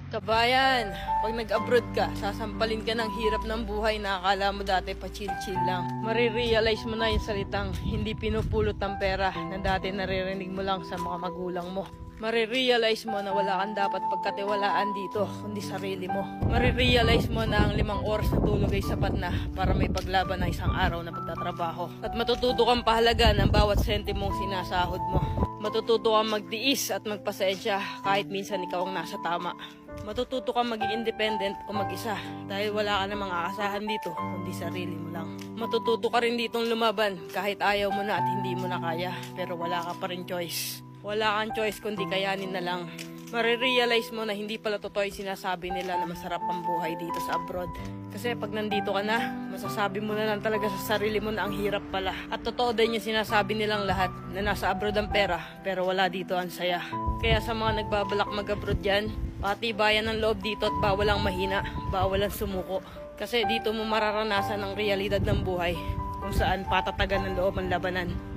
Kabayan, pag nag-abroad ka, sasampalin ka ng hirap ng buhay na akala mo dati pa chill-chill lang. Marirealize mo na yung salitang hindi pinupulot ng pera na dati naririnig mo lang sa mga magulang mo. Marirealize mo na wala kang dapat pagkatiwalaan dito, kundi sarili mo. Marirealize mo na ang 5 oras na tulog ay sapat na para may paglaban na isang araw na pagtatrabaho. At matututo kang pahalaga ng bawat sentimong sinasahod mo. Matututo kang magtiis at magpasensya kahit minsan ikaw ang nasa tama. Matututo kang maging independent o mag-isa dahil wala ka namang aasahan dito kundi sarili mo lang. Matututo ka rin ditong lumaban kahit ayaw mo na at hindi mo na kaya pero wala ka pa rin choice. Wala kang choice kundi kayanin na lang. Marirealize mo na hindi pala totoo yung sinasabi nila na masarap ang buhay dito sa abroad. Kasi pag nandito ka na, masasabi mo na lang talaga sa sarili mo na ang hirap pala. At totoo din yung sinasabi nilang lahat na nasa abroad ang pera pero wala dito ang saya. Kaya sa mga nagbabalak mag-abroad dyan, patibayan ng loob dito at bawal ang mahina, bawal ang sumuko. Kasi dito mo mararanasan ang realidad ng buhay kung saan patatagan ng loob ang labanan.